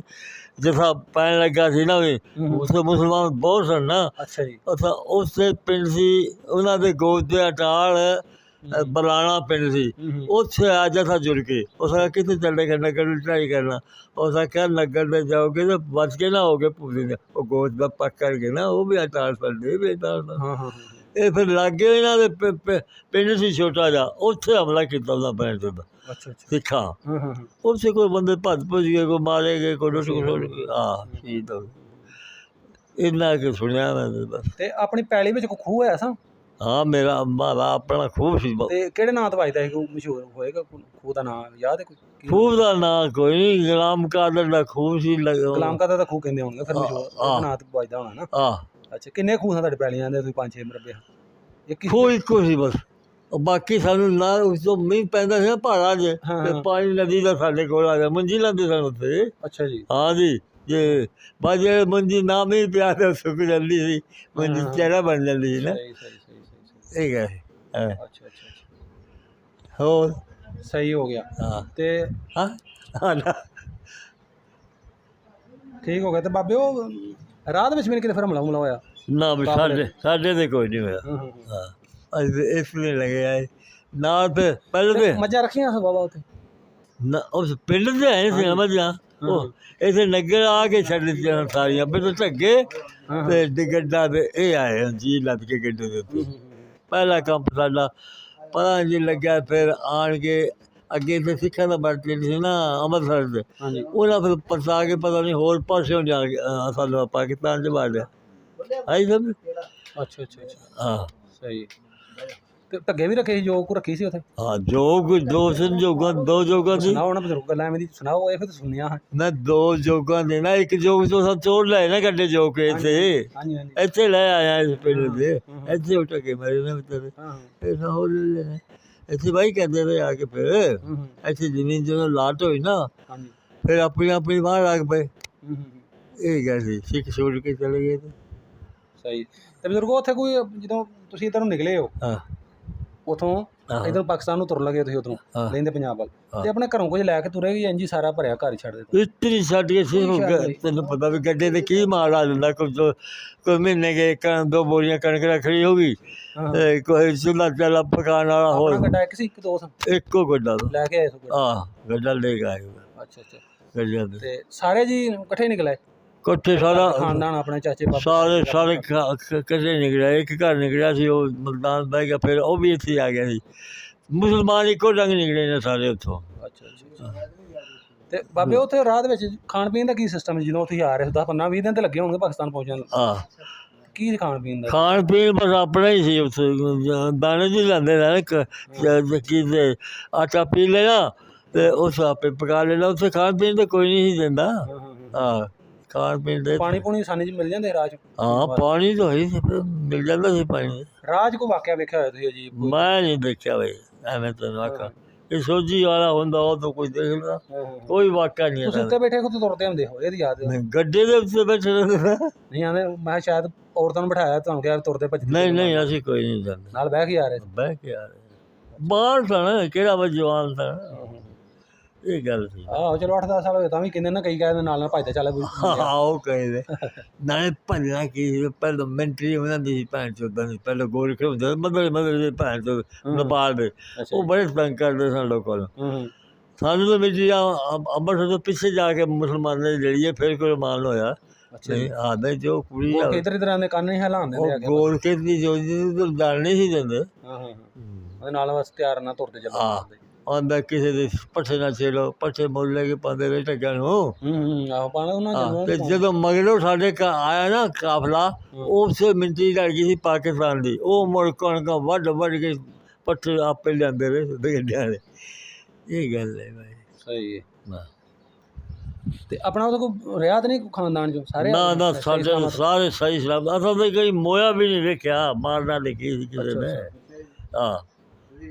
Speaker 2: ਜਿੱਥਾ ਪੈਣ ਲੱਗਾ ਸੀ ਨਾ ਵੀ, ਉੱਥੇ ਮੁਸਲਮਾਨ ਬਹੁਤ ਸਨ ਨਾ।
Speaker 1: ਅੱਛਾ ਜੀ।
Speaker 2: ਉੱਥੇ ਉਸੇ ਪਿੰਡ ਸੀ, ਉਹਨਾਂ ਦੇ ਗੋਦ ਦੇ ਅਟਾਲ ਬਲਾਣਾ ਪਿੰਡ ਸੀ, ਉੱਥੇ ਆ ਜਥਾ ਜੁੜ ਕੇ। ਉਸ ਆਖਿਆ ਕਿੱਥੇ ਚੱਲੇਗਾ, ਨਗਰ ਨੂੰ ਟਰਾਈ ਕਰਨਾ। ਉਸ ਆਖਿਆ ਨਗਰ ਦੇ ਜਾਓਗੇ ਤਾਂ ਬਚ ਕੇ ਨਾ ਹੋਗੇ ਪੂਰੀ ਦੇ, ਉਹ ਗੋਦ ਦਾ ਪੱਕੜ ਕੇ ਨਾ, ਉਹ ਵੀ ਅਟਾਲ ਪੜਦੇ ਵੀ ਅਟਾਲ। ਇਹ ਫਿਰ ਲਾਗੇ ਇਹਨਾਂ ਦੇ ਪਿੰਡ ਸੀ ਛੋਟਾ ਜਿਹਾ, ਉੱਥੇ ਹਮਲਾ ਕੀਤਾ ਉਹਦਾ ਪਿੰਡ ਦਾ।
Speaker 1: ਅੱਛਾ ਅੱਛਾ।
Speaker 2: ਸਿੱਖਾਂ ਉੱਥੇ ਕੋਈ ਬੰਦੇ ਭੱਜ ਭੁੱਜ ਗਏ, ਕੋਈ ਮਾਰੇ ਗਏ, ਕੋਈ ਲੁੱਟ ਗਏ। ਸ਼ਹੀਦ ਹੋ ਗਏ, ਇੰਨਾ ਕਿ ਸੁਣਿਆ ਮੈਂ ਬਸ।
Speaker 1: ਤੇ ਆਪਣੀ ਪੈਲੀ ਵਿੱਚ ਕੋਈ ਖੂਹ ਹੋਇਆ ਸਾਂ?
Speaker 2: ਹਾਂ ਮੇਰਾ ਅੰਬਾਲਾ ਆਪਣਾ ਖੂਹ ਸੀ।
Speaker 1: ਤੇ ਕਿਹੜੇ ਨਾਂ ਤੋਂ ਵੱਜਦਾ ਸੀ? ਮਸ਼ਹੂਰ ਹੋਏਗਾ ਖੂਹ ਦਾ ਨਾਂ ਯਾਦ ਹੈ ਕੋਈ?
Speaker 2: ਖੂਹ ਦਾ ਨਾਂ ਕੋਈ ਨਹੀਂ, ਗੁਲਾਮ ਕਾਦਰ ਦਾ ਖੂਹ ਸੀ।
Speaker 1: ਗੁਲਾਮ ਕਾਦਰ ਦਾ ਖੂਹ ਕਹਿੰਦੇ ਹੋਣਗੇ ਫਿਰ, ਮਸ਼ਹੂਰ ਨਾਂ ਤੋਂ ਵੱਜਦਾ ਹੋਣਾ ਨਾ। ਅੱਛਾ, ਕਿੰਨੇ ਖੂਹ ਤੁਹਾਡੇ ਪੈਲੀਆਂ ਦੇ? ਤੁਸੀਂ 5-6 ਮਰਬੇ?
Speaker 2: ਖੂਹ ਇੱਕੋ ਸੀ ਬਸ, ਬਾਕੀ ਸਾਨੂੰ ਨਾ ਉਸ ਤੋਂ ਮੀਂਹ ਪੈਂਦਾ ਸੀ ਨਾ ਪਹਾੜਾਂ 'ਚ, ਤੇ ਪਾਣੀ ਨਦੀ ਦਾ ਸਾਡੇ ਕੋਲ ਆ ਗਿਆ, ਮੰਜੀ ਲਾਉਂਦੇ ਸਨ ਉੱਥੇ। ਅੱਛਾ ਜੀ। ਹਾਂ ਜੀ, ਜੇ ਬਸ ਜੇ ਮੰਜੀ ਨਾ ਮੀਂਹ ਪਿਆ ਤਾਂ ਸੁੱਕ ਜਾਂਦੀ ਸੀ, ਮੰਜੀ ਚਿਹਰਾ ਬਣ ਜਾਂਦੀ ਸੀ ਨਾ। ਠੀਕ ਹੈ। ਅੱਛਾ ਅੱਛਾ ਅੱਛਾ। ਹੋਰ
Speaker 1: ਸਹੀ ਹੋ ਗਿਆ।
Speaker 2: ਹਾਂ
Speaker 1: ਤੇ
Speaker 2: ਹਾਂ
Speaker 1: ਠੀਕ ਹੋ ਗਿਆ। ਤੇ ਬਾਬੇ ਉਹ ਰਾਤ ਵਿੱਚ ਵੀ ਕਿਤੇ ਫਿਰ ਹਮਲਾ ਹੋਇਆ?
Speaker 2: ਨਾ ਵੀ ਸਾਡੇ ਤੇ ਕੋਈ ਨਹੀਂ ਹੋਇਆ। ਹਾਂ ਇਸ ਲਈ ਲੱਗੇ ਆਏ ਨਾ, ਤੇ ਪਹਿਲੇ ਤੇ
Speaker 1: ਮੱਝਾਂ ਰੱਖੀਆਂ ਸੀ ਬਾਬਾ ਉੱਥੇ
Speaker 2: ਨਾ, ਉਸ ਪਿੰਡ ਦੇ ਆਏ ਸੀ ਮੱਝਾਂ, ਉਹ ਇੱਥੇ ਨਗਰ ਆ ਕੇ ਛੱਡ ਦਿੱਤੀਆਂ ਸਾਰੀਆਂ। ਫਿਰ ਤਾਂ ਢੱਗੇ ਤੇ ਗੱਡਾ ਤੇ ਇਹ ਆਏ ਜੀ ਲੱਦ ਕੇ ਗੱਡੇ ਦੇ ਉੱਤੇ। ਪਹਿਲਾ ਕੰਮ ਸਾਡਾ ਪਤਾ ਨਹੀਂ ਲੱਗਿਆ, ਫਿਰ ਆਣ ਕੇ ਅੱਗੇ ਇੱਥੇ ਸਿੱਖਾਂ ਦਾ ਬੜ ਪਿੰਡ ਸੀ ਨਾ ਅੰਮ੍ਰਿਤਸਰ ਦੇ, ਉਹਨਾਂ ਫਿਰ ਪਰਸਾ ਕੇ ਪਤਾ ਨਹੀਂ ਹੋਰ ਪਾਸਿਓਂ ਜਾ ਕੇ ਸਾਨੂੰ ਪਾਕਿਸਤਾਨ 'ਚ ਵੜ ਲਿਆ। ਆਈ ਸਭ।
Speaker 1: ਅੱਛਾ ਅੱਛਾ ਅੱਛਾ।
Speaker 2: ਹਾਂ
Speaker 1: ਸਹੀ। ਤੇ ਢੱਗੇ ਵੀ ਰੱਖੇ ਸੀ? ਜੋਗ ਕੋ ਰੱਖੀ ਸੀ ਉੱਥੇ?
Speaker 2: ਹਾਂ ਜੋਗ, ਦੋ ਜੋਗਾਂ ਦੀ।
Speaker 1: ਸੁਣਾਓ ਨਾ ਬਜ਼ੁਰਗ ਗੱਲਾਂ ਐਵੇਂ ਦੀ ਸੁਣਾਓ, ਇਹ ਫਿਰ ਸੁਣਿਆ
Speaker 2: ਨਾ। 2 ਜੋਗਾਂ ਦੇ ਨਾ, ਇੱਕ ਜੋਗ ਤੋਂ ਸਭ ਚੋਰ ਲਏ ਨਾ ਗੱਡੇ ਜੋਗ ਕੇ ਇੱਥੇ। ਇੱਥੇ ਲੈ ਆਇਆ ਇਸ ਪਿੰਡ ਦੇ, ਇੱਥੇ ਉੱਠ ਕੇ ਮੇਰੇ ਨੇ ਵਿਚਾਰੇ ਇਹ ਨਾ ਹੋ ਲੈ ਇੱਥੇ ਬਾਈ ਕਹਿੰਦੇ ਰਹੇ ਆ ਕੇ। ਫਿਰ ਇੱਥੇ ਜ਼ਮੀਨ ਜਦੋਂ ਲਾਟ ਹੋਈ ਨਾ, ਫਿਰ ਆਪਣੀ ਬਾਹਰ ਲੱਗ ਪਏ। ਇਹ ਗੱਲ ਸੀ, ਸਿੱਖ ਛੋੜ ਕੇ ਚਲੇ ਗਏ।
Speaker 1: ਸਹੀ। ਤੇ ਬਜ਼ੁਰਗੋ ਉੱਥੇ ਕੋਈ ਜਦੋਂ ਤੁਸੀਂ ਇੱਧਰੋਂ ਨਿਕਲੇ ਹੋ, ਉੱਥੋਂ ਇੱਧਰ ਪਾਕਿਸਤਾਨ ਨੂੰ ਤੁਰ ਲੱਗੇ ਤੁਸੀਂ, ਉੱਧਰੋਂ ਲੈਂਦੇ ਪੰਜਾਬ ਵੱਲ, ਤੇ ਆਪਣੇ ਘਰੋਂ ਕੁਝ ਲੈ ਕੇ ਤੁਰੇ ਗਏ? ਇੰਝ ਸਾਰਾ ਭਰਿਆ ਘਰ ਛੱਡ ਦਿੱਤਾ?
Speaker 2: ਇਤਨੀ ਸਾਡੀ ਤੈਨੂੰ ਪਤਾ ਵੀ ਗੱਡੇ ਤੇ ਕੀ ਮਾਲ ਆ ਜਾਂਦਾ। ਕੋਈ ਮਹੀਨੇ ਕੇ 2 ਬੋਰੀਆਂ ਕਣਕ ਰੱਖਣੀ ਹੋ ਗਈ, ਕੋਈ ਚੁੱਲ੍ਹਾ ਚਾਲਾ ਪਕਾਉਣ ਵਾਲਾ ਹੋਰ।
Speaker 1: ਗੱਡਾ ਇੱਕ ਸੀ? ਇੱਕ ਦੋ ਸੀ?
Speaker 2: ਇੱਕੋ ਗੱਡਾ
Speaker 1: ਲੈ ਕੇ ਆਏ ਸੋ?
Speaker 2: ਗੱਡਾ ਲੈ ਕੇ ਆਏ।
Speaker 1: ਅੱਛਾ ਅੱਛਾ।
Speaker 2: ਗੱਡਿਆਂ
Speaker 1: ਤੇ ਸਾਰੇ ਜੀ ਇਕੱਠੇ ਨਿਕਲੇ?
Speaker 2: ਇਕੱਠੇ ਸਾਰਾ
Speaker 1: ਖਾਨਦਾਨ ਆਪਣੇ ਚਾਚੇ ਬਾਬੇ
Speaker 2: ਸਾਰੇ ਇਕੱਠੇ ਨਿਕਲਿਆ। ਇੱਕ ਘਰ ਨਿਕਲਿਆ ਸੀ, ਉਹ ਮਲਦਾਨ ਬਹਿ ਗਿਆ, ਫਿਰ ਉਹ ਵੀ ਇੱਥੇ ਆ ਗਿਆ ਸੀ। ਮੁਸਲਮਾਨ ਇੱਕੋ ਡੰਗ ਨਿਕਲੇ ਨੇ ਸਾਰੇ ਉੱਥੋਂ।
Speaker 1: ਅੱਛਾ ਅੱਛਾ। ਤੇ ਬਾਬੇ ਉੱਥੇ ਰਾਹ ਦੇ ਵਿੱਚ ਖਾਣ ਪੀਣ ਦਾ ਕੀ ਸਿਸਟਮ ਹੈ? ਜਦੋਂ ਤੁਸੀਂ ਆ ਰਹੇ ਹੋ 10 15 20 ਦਿਨ ਤੇ ਲੱਗੇ ਹੋਣਗੇ ਪਾਕਿਸਤਾਨ ਪਹੁੰਚਣ ਨੂੰ, ਕੀ ਖਾਣ ਪੀਣ ਦਾ?
Speaker 2: ਖਾਣ ਪੀਣ ਬਸ ਆਪਣਾ ਹੀ ਸੀ ਉੱਥੇ, ਦਾਣੇ ਜੀ ਲੈਂਦੇ ਨੇ ਕੀ ਤੇ ਆਟਾ ਪੀ ਲੈਣਾ ਤੇ ਉਸ ਆਪੇ ਪਕਾ ਲੈਣਾ। ਉੱਥੇ ਖਾਣ ਪੀਣ ਤਾਂ ਕੋਈ ਨਹੀਂ ਸੀ ਦਿੰਦਾ। ਹਾਂ, ਖਾਣ ਪੀਣ ਦੇ
Speaker 1: ਪਾਣੀ ਪੂਣੀ ਆਸਾਨੀ 'ਚ ਮਿਲ ਜਾਂਦੇ ਰਾਹ 'ਚ?
Speaker 2: ਹਾਂ, ਪਾਣੀ ਤਾਂ ਹੀ ਮਿਲ ਜਾਂਦਾ ਸੀ ਪਾਣੀ।
Speaker 1: ਰਾਹ 'ਚ ਕੋਈ ਵਾਕਿਆ ਵੇਖਿਆ ਹੋਇਆ ਤੁਸੀਂ ਅਜੀਬ?
Speaker 2: ਮੈਂ ਨਹੀਂ ਦੇਖਿਆ ਬਈ, ਐਵੇਂ ਤੈਨੂੰ ਆਖਾਂ ਇਹ ਸੋਝੀ ਵਾਲਾ ਹੁੰਦਾ ਉਹ ਤਾਂ ਕੋਈ ਦੇਖ ਲਾ, ਕੋਈ ਵਾਕਿਆ ਨਹੀਂ।
Speaker 1: ਤੁਸੀਂ ਉੱਤੇ ਬੈਠੇ ਖੁਦ ਤੁਰਦੇ ਹੁੰਦੇ ਹੋ, ਇਹਦੀ ਯਾਦ
Speaker 2: ਗੱਡੇ ਦੇ ਉੱਤੇ ਬੈਠੇ
Speaker 1: ਨਹੀਂ ਆਉਂਦੇ? ਮੈਂ ਸ਼ਾਇਦ ਔਰਤਾਂ ਨੂੰ ਬਿਠਾਇਆ, ਤੁਹਾਨੂੰ ਕਿਹਾ ਤੁਰਦੇ ਭੱਜਦੇ?
Speaker 2: ਨਹੀਂ ਅਸੀਂ ਕੋਈ ਨਹੀਂ ਜਾਂਦੇ,
Speaker 1: ਨਾਲ ਬਹਿ ਕੇ ਆ ਰਹੇ?
Speaker 2: ਬਹਿ ਕੇ ਆ ਰਹੇ ਬਾਹਰ ਸਨ, ਕਿਹੜਾ ਵਾ ਜਵਾਨ ਸਨ, ਇਹ ਗੱਲ ਸੀ।
Speaker 1: ਆਹੋ ਚਲੋ 8 10 ਸਾਲ ਹੋਏ ਤਾਂ ਵੀ ਕਹਿੰਦੇ ਨਾ, ਕਈ ਕਹਿੰਦੇ ਨਾਲ ਭੱਜਦਾ ਚੱਲ।
Speaker 2: ਉਹ ਕਹਿੰਦੇ ਨਾਲੇ ਭੱਜਣਾ ਕੀ ਸੀ, ਪਹਿਲਾਂ ਮਿੰਟਰੀ ਉਹਨਾਂ ਦੀ ਸੀ ਭੈਣ ਚੋਦਾਂ ਦੀ, ਪਹਿਲਾਂ ਗੋਰਖੇ ਹੁੰਦੇ ਮਦਰ ਦੇ ਭੈਣ ਚੋਦ ਨੇਪਾਲ ਦੇ, ਉਹ ਬੜੇ ਤੰਗ ਕਰਦੇ ਸਨ ਲੋਕਾਂ ਨੂੰ। ਸਾਨੂੰ ਤਾਂ ਮਿੰਟਰੀ ਅੰਮ੍ਰਿਤਸਰ ਤੋਂ ਪਿੱਛੇ ਜਾ ਕੇ ਮੁਸਲਮਾਨਾਂ ਦੀ ਜਿਹੜੀ ਹੈ ਫਿਰ ਕੋਈ ਮਾਨ ਹੋਇਆ। ਆਦੇ ਜੋ ਕੁੜੀ
Speaker 1: ਇਧਰ ਆਉਂਦੇ ਕੰਨ ਨਹੀਂ ਹਿਲਾਉਂਦੇ,
Speaker 2: ਗੋਰਖੇ ਦੀ ਜੋ ਗੱਲ ਨਹੀਂ ਸੀ ਦਿੰਦੇ,
Speaker 1: ਉਹਦੇ ਨਾਲ ਬਸ ਤਿਆਰ ਨਾਲ ਤੁਰਦੇ ਚੱਲਦੇ।
Speaker 2: ਆਉਂਦਾ ਕਿਸੇ ਦੇ ਪੱਠੇ ਨਾਲ ਛੇੜੋ, ਪੱਠੇ ਮੁੱਲ ਲੈ ਕੇ ਪਾਉਂਦੇ ਰਹੇ ਢੱਕਿਆਂ ਨੂੰ। ਤੇ ਜਦੋਂ ਮਗਰੋਂ ਸਾਡੇ ਆਇਆ ਨਾ ਕਾਫਲਾ, ਉਸੇ ਮਿੰਟੀ ਲੜ ਗਈ ਸੀ ਪਾਕਿਸਤਾਨ ਦੀ, ਉਹ ਮੁੜ ਕਣਕਾਂ ਵੱਢ ਕੇ ਪੱਠੇ ਆਪੇ ਲਿਆਂਦੇ ਰਹੇ ਗੱਡਿਆਂ ਵਾਲੇ। ਇਹ ਗੱਲ ਹੈ ਭਾਈ, ਸਹੀ ਹੈ।
Speaker 1: ਤੇ ਆਪਣਾ ਉਹਦਾ ਕੋਈ ਰਿਹਾ ਤਾਂ ਨਹੀਂ ਖਾਨਦਾਨ ਚੋਂ ਸਾਰੇ?
Speaker 2: ਨਾ ਸਾਡੇ ਸਾਰੇ ਸਹੀ ਸਲਾਮ। ਅਸਾਂ ਤਾਂ ਕਈ ਮੋਇਆ ਵੀ ਨਹੀਂ ਵੇਖਿਆ, ਮਾਰਨਾ ਲਿਖੀ ਸੀ ਕਿਸੇ ਨੇ। ਹਾਂ,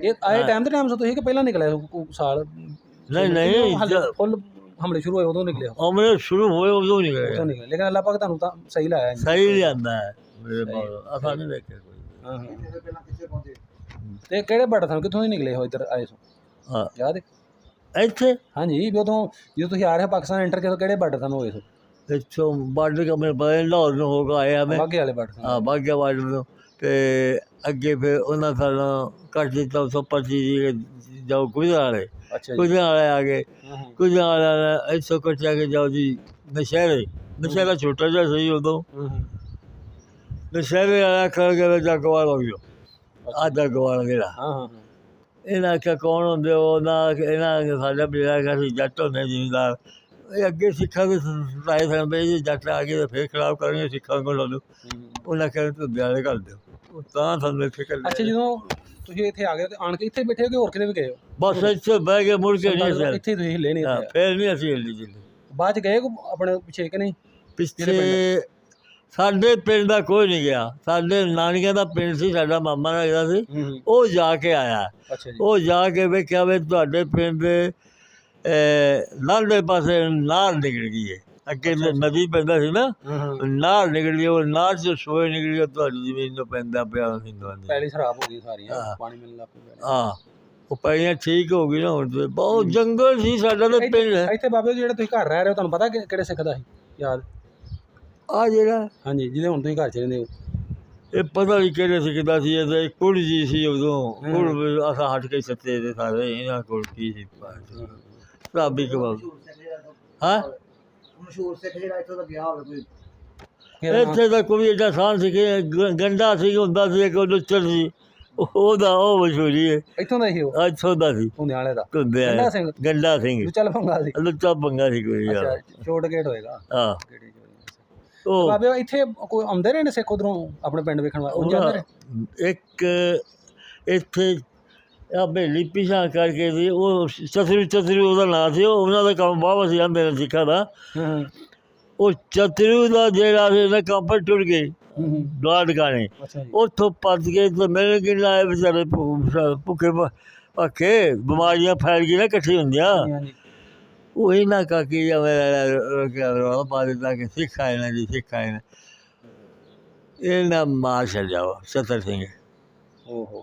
Speaker 2: ਇਹ
Speaker 1: ਆਏ ਟਾਈਮ ਦੇ ਟਾਈਮ ਤੋਂ ਤੁਸੀਂ ਕਿ ਪਹਿਲਾਂ ਨਿਕਲਿਆ ਸਾਲ?
Speaker 2: ਨਹੀਂ
Speaker 1: ਫੁੱਲ ਹਮਲੇ ਸ਼ੁਰੂ ਹੋਏ ਉਦੋਂ ਨਿਕਲਿਆ?
Speaker 2: ਹਮਲੇ ਸ਼ੁਰੂ ਹੋਏ ਉਦੋਂ ਨਿਕਲਿਆ,
Speaker 1: ਲੇਕਿਨ ਅੱਲਾਹ ਪਾਕ ਤੁਹਾਨੂੰ ਤਾਂ ਸਹੀ ਲਾਇਆ।
Speaker 2: ਸਹੀ ਲਿਆਂਦਾ ਹੈ ਮੇਰੇ ਬਾਬਾ, ਅਸਾਂ ਨਹੀਂ ਵੇਖਿਆ ਕੋਈ।
Speaker 1: ਤੇ ਕਿਹੜੇ ਬਾਰਡਰ ਤੁਹਾਨੂੰ ਕਿੱਥੋਂ ਦੀ ਨਿਕਲੇ ਹੋ ਇੱਧਰ ਆਏ ਸੋ?
Speaker 2: ਹਾਂ,
Speaker 1: ਯਾਦ
Speaker 2: ਇੱਥੇ?
Speaker 1: ਹਾਂਜੀ, ਵੀ ਉਦੋਂ ਜਦੋਂ ਤੁਸੀਂ ਆ ਰਹੇ ਪਾਕਿਸਤਾਨ ਐਂਟਰ ਕਿਦੋਂ, ਕਿਹੜੇ ਬਾਰਡਰ ਤੁਹਾਨੂੰ ਹੋਏ ਸੋ?
Speaker 2: ਇੱਥੋਂ ਬਾਰਡਰ ਕਾ ਮੇਰੇ ਪਤਾ ਲਾਹੌਰ ਨੂੰ ਹੋ ਕੇ ਆਇਆ ਮੈਂ,
Speaker 1: ਬਾਗੇ ਵਾਲੇ ਬਾਰਡਰ।
Speaker 2: ਹਾਂ, ਬਾਗੇ ਬਾਰਡਰ ਤੋਂ। ਤੇ ਅੱਗੇ ਫਿਰ ਉਹਨਾਂ ਸਾਨੂੰ ਕੱਟ ਦਿੱਤਾ ਉੱਥੋਂ ਪਰਚੀ ਜਾਓ ਗੁਜਰਾਂ ਵਾਲੇ। ਗੁਜਰਾਂ ਵਾਲੇ ਆ ਗਏ, ਗੁਜਰਾਂ ਵਾਲੇ ਇੱਥੋਂ ਕੱਟਿਆ ਕੇ ਜਾਓ ਜੀ ਨਸ਼ਹਿਰਾ ਛੋਟਾ ਜਿਹਾ ਸਹੀ ਉਦੋਂ। ਨਸ਼ਹਿਰੇ ਵਾਲਾ ਕਰ ਕੇ ਜਗਵਾਲ ਹੋ ਗਿਆ, ਆ ਜਗਵਾਲ ਜਿਹੜਾ। ਇਹਨਾਂ ਆਖਿਆ ਕੌਣ ਹੁੰਦੇ ਹੋ? ਇਹਨਾਂ ਸਾਡਾ ਬੇੜਾ ਸੀ ਜੱਟ ਹੁੰਦੇ ਜ਼ਿਮੀਂਦਾਰ। ਇਹ ਅੱਗੇ ਸਿੱਖਾਂ ਦੇ ਸਤਾਏ ਸਨ ਬਈ ਜੇ ਜੱਟ ਆ ਗਏ ਤਾਂ ਫਿਰ ਖਿਲਾਫ ਕਰਨਗੇ ਸਿੱਖਾਂ ਕੋਲ। ਉਹਨਾਂ ਕਹਿੰਦੇ ਧੁੱਬੇ ਵਾਲੇ ਕਰ ਦਿਓ, ਤਾਂ ਸਾਨੂੰ ਇੱਥੇ ਕਰ।
Speaker 1: ਅੱਛਾ, ਜਦੋਂ ਤੁਸੀਂ ਇੱਥੇ ਆ ਗਏ ਤੇ ਆਣ ਕੇ ਇੱਥੇ ਬੈਠੇ ਹੋ ਕਿ ਹੋਰ ਕਿਤੇ ਵੀ ਗਏ ਹੋ?
Speaker 2: ਬਸ ਇੱਥੇ ਬਹਿ ਕੇ ਮੁੜ ਕੇ ਨਹੀਂ ਸਰ,
Speaker 1: ਇੱਥੇ ਤੁਸੀਂ ਹਿੱਲੇ ਨਹੀਂ?
Speaker 2: ਫਿਰ ਨਹੀਂ ਅਸੀਂ ਹਿੱਲੀ ਜਿੱਲੀ।
Speaker 1: ਬਾਅਦ 'ਚ ਗਏ ਆਪਣੇ ਪਿੱਛੇ ਕਿ ਨਹੀਂ?
Speaker 2: ਪਿੱਛੇ ਸਾਡੇ ਪਿੰਡ ਦਾ ਕੋਈ ਨਹੀਂ ਗਿਆ। ਸਾਡੇ ਨਾਨਕਿਆਂ ਦਾ ਪਿੰਡ ਸੀ, ਸਾਡਾ ਮਾਮਾ ਲੱਗਦਾ ਸੀ, ਉਹ ਜਾ ਕੇ ਆਇਆ। ਉਹ ਜਾ ਕੇ ਵੇਖਿਆ ਵੀ ਤੁਹਾਡੇ ਪਿੰਡ ਦੇ ਨਾਲੇ ਪਾਸੇ ਨਾਰ ਨਿਕਲ ਗਈ ਹੈ। ਅੱਗੇ ਨਦੀ ਪੈਂਦਾ ਸੀ ਨਾ, ਨਾਰ ਨਿਕਲ ਗਈ, ਉਹ ਨਾਰ 'ਚ ਸੋਏ ਨਿਕਲ ਗਿਆ, ਤੁਹਾਡੀ ਜ਼ਮੀਨ ਨੂੰ ਪੈਂਦਾ ਪਿਆ ਹਿੰਦੂਆਂ ਦੀ।
Speaker 1: ਪਹਿਲੀ ਖਰਾਬ ਹੋ ਗਈ ਸਾਰੀਆਂ, ਪਾਣੀ ਮਿਲਣ ਲੱਗ ਪਿਆ।
Speaker 2: ਹਾਂ, ਉਹ ਪਹਿਲੀਆਂ ਠੀਕ ਹੋ ਗਈ ਨਾ, ਹੁਣ ਤੇ ਬਹੁਤ ਜੰਗਲ ਸੀ ਸਾਡਾ ਤਾਂ ਪਿੰਡ।
Speaker 1: ਇੱਥੇ ਬਾਬੇ ਜਿਹੜਾ ਤੁਸੀਂ ਘਰ ਰਹਿ ਰਹੇ ਹੋ, ਤੁਹਾਨੂੰ ਪਤਾ ਕਿਹੜੇ ਸਿੱਖ ਦਾ ਸੀ ਯਾਦ?
Speaker 2: ਆ ਜਿਹੜਾ
Speaker 1: ਹਾਂਜੀ, ਜਿਹਦੇ ਹੁਣ ਤੁਸੀਂ ਘਰ 'ਚ ਰਹਿੰਦੇ ਹੋ,
Speaker 2: ਇਹ ਪਤਾ ਨਹੀਂ ਕਿਹੜੇ ਸਿੱਖਦਾ ਸੀ। ਇਹ ਕੁੜ ਜੀ ਸੀ ਉਦੋਂ, ਕੁੜ ਅਸਾਂ ਹਟ ਕੇ ਸੱਤੇ ਦੇ ਸਾਰੇ। ਇਹਨਾਂ ਕੋਲ ਕੀ ਸੀ? ਰਾਬੀ ਕਬਾਬ। ਹਾਂ,
Speaker 3: ਮਸ਼ਹੂਰ ਸਿੱਖ ਜਿਹੜਾ ਇੱਥੋਂ ਦਾ ਗਿਆ ਹੋਵੇ ਕੋਈ?
Speaker 2: ਇੱਥੇ ਤਾਂ ਕੋਈ ਏਡਾ ਸਾਨ ਸੀ ਕਿ ਗੰਡਾ ਸੀ, ਹੁੰਦਾ ਸੀ ਇੱਕ ਲੁੱਚਰ ਸੀ, ਉਹਦਾ ਉਹ ਮਸ਼ਹੂਰੀ ਹੈ।
Speaker 1: ਇੱਥੋਂ ਦਾ ਹੀ? ਉਹ
Speaker 2: ਇੱਥੋਂ ਦਾ ਸੀ,
Speaker 1: ਧੁੰਦਿਆਲੇ ਦਾ।
Speaker 2: ਗੰਡਾ ਸਿੰਘ
Speaker 1: ਚੱਲ ਪੰਗਾ ਸੀ,
Speaker 2: ਲੁੱਚਾ ਪੰਗਾ ਸੀ ਕੋਈ।
Speaker 1: ਛੋਟ ਗੇਟ ਹੋਏਗਾ।
Speaker 2: ਹਾਂ,
Speaker 1: ਉਹ ਬਾਬੇ ਇੱਥੇ ਕੋਈ ਆਉਂਦੇ ਰਹੇ ਨੇ ਸਿੱਖ ਉਧਰੋਂ ਆਪਣੇ ਪਿੰਡ ਵੇਖਣ ਵਾਲੇ?
Speaker 2: ਇੱਕ ਇੱਥੇ ਆ ਬੇਲੀ ਪਿਛਾ ਕਰਕੇ ਸੀ, ਉਹ ਚਤਰੂ ਉਹਦਾ ਨਾਂ ਸੀ। ਉਹ ਉਹਨਾਂ ਦਾ ਕੰਮ ਵਾਹਵਾ ਸੀ ਆਂਦੇ ਨੇ ਸਿੱਖਾਂ ਦਾ। ਉਹ ਚਤਰੂ ਦਾ ਜਿਹੜਾ ਸੀ ਨਾ ਕੰਮ ਪਰ ਟੁੱਟ ਗਏ ਦੁਆ ਟਿਕਾਣੇ, ਉੱਥੋਂ ਭੱਜ ਕੇ ਤਾਂ ਮੇਰੇ ਕਿੰਨਾ ਆਏ ਵਿਚਾਰੇ ਭੁੱਖੇ ਭੱਖੇ, ਬਿਮਾਰੀਆਂ ਫੈਲ ਗਈਆਂ ਇਕੱਠੀ ਹੁੰਦੀਆਂ। ਉਹ ਇਹਨਾਂ ਕਾਕੀ ਰੌਲਾ ਪਾ ਦਿੱਤਾ ਕਿ ਸਿੱਖ ਆਏ ਨਾ ਜੀ, ਸਿੱਖ ਆਏ ਨਾ। ਇਹਨਾਂ ਮਾਰ ਛੱਡਿਆ ਵਾ ਸਤਰ ਸਿੰਘ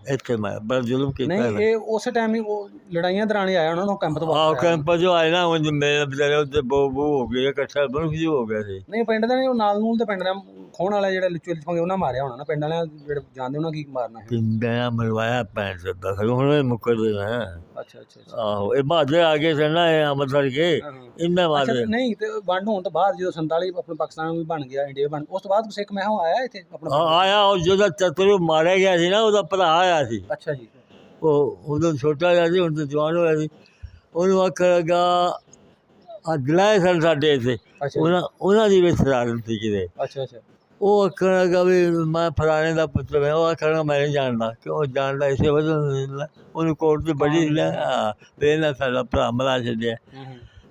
Speaker 2: ਇੱਥੇ। ਮੈਂ ਬੜਾ ਜ਼ੁਲਮ ਕੀਤਾ।
Speaker 1: ਨਹੀਂ, ਇਹ ਉਸੇ ਟਾਈਮ ਹੀ ਉਹ ਲੜਾਈਆਂ ਦੌਰਾਨ ਹੀ ਆਇਆ ਉਹਨਾਂ ਨੂੰ ਕੈਂਪ ਤੋਂ?
Speaker 2: ਆਹ ਕੈਂਪ ਜੋ ਆਏ ਨਾ, ਮੇਰੇ ਵਿਚਾਰੇ ਉੱਤੇ ਬੋ ਹੋ ਗਈ, ਇਕੱਠਾ ਬਰਫ ਜੀ ਹੋ ਗਿਆ ਸੀ।
Speaker 1: ਨਹੀਂ, ਪਿੰਡ ਦਾ ਨਹੀਂ, ਉਹ ਨਾਲ ਨੂਲ ਤੇ ਪਿੰਡ ਦਾ ਖੋਣ ਵਾਲਾ ਜਿਹੜਾ ਲੁੱਚੇ ਲੁੱਚਾਂਗੇ ਉਹਨਾਂ ਮਾਰਿਆ ਹੋਣਾ ਨਾ ਪਿੰਡ ਵਾਲਿਆਂ ਜਿਹੜੇ ਜਾਣਦੇ ਉਹਨਾਂ ਕੀ ਮਾਰਨਾ?
Speaker 2: ਪਿੰਡਾਂ ਮਰਵਾਇਆ ਪੈਣ ਸਦਾ ਹੁਣ ਮੁੱਕਰਦੇ ਨੇ।
Speaker 1: ਅੱਛਾ ਅੱਛਾ।
Speaker 2: ਆਹੋ, ਇਹ ਬਹਾਦਰ ਆ ਗਏ ਸਨ ਨਾ, ਇਹ ਅੰਮ੍ਰਿਤਸਰ ਕੇ, ਇੰਨਾ
Speaker 1: ਅੱਛਾ
Speaker 2: ਵਾਦੇ
Speaker 1: ਨਹੀਂ ਤੇ ਵੰਡ ਹੋਣ ਤੋਂ ਬਾਅਦ ਜਦੋਂ 47 ਆਪਣੇ ਪਾਕਿਸਤਾਨ ਵੀ ਬਣ ਗਿਆ, ਇੰਡੀਆ ਬਣ, ਉਸ ਤੋਂ ਬਾਅਦ ਸਿੱਖ ਮੈਂ ਆਇਆ ਇੱਥੇ ਆਪਣਾ?
Speaker 2: ਆਇਆ ਉਹ ਜਦੋਂ ਚਤਰੂ ਮਾਰਿਆ ਗਿਆ ਸੀ ਨਾ, ਉਹਦਾ ਭਰਾ ਆਇਆ ਸੀ।
Speaker 1: ਅੱਛਾ ਜੀ।
Speaker 2: ਉਹ ਉਦੋਂ ਛੋਟਾ ਜਿਹਾ ਸੀ, ਹੁਣ ਤਾਂ ਜਵਾਨ ਹੋਇਆ ਸੀ। ਉਹਨੂੰ ਆਖਣ ਲੱਗਾ ਆ ਜਲਾਏ ਸਨ ਸਾਡੇ ਇੱਥੇ,
Speaker 1: ਅੱਛਾ
Speaker 2: ਉਹਨਾਂ ਦੀ ਵੀ ਸਰਾਰਤ ਸੀ ਕਿਤੇ।
Speaker 1: ਅੱਛਾ ਅੱਛਾ
Speaker 2: ਉਹ ਆਖਣ ਲੱਗਾ ਵੀ ਮੈਂ ਫਲਾਣੇ ਦਾ ਪੁੱਤਰ ਹੈ। ਉਹ ਆਖਣ ਲੱਗਾ ਮੈਂ ਨਹੀਂ ਜਾਣਦਾ, ਕਿਉਂ ਜਾਣਦਾ ਇਸੇ ਵਜ੍ਹਾ ਉਹਨੂੰ ਕੋਰਟ 'ਚ ਬੜੀ ਲੈ ਤੇ ਇਹਨਾਂ ਸਾਡਾ ਭਰਾ ਮਰਾ ਛੱਡਿਆ।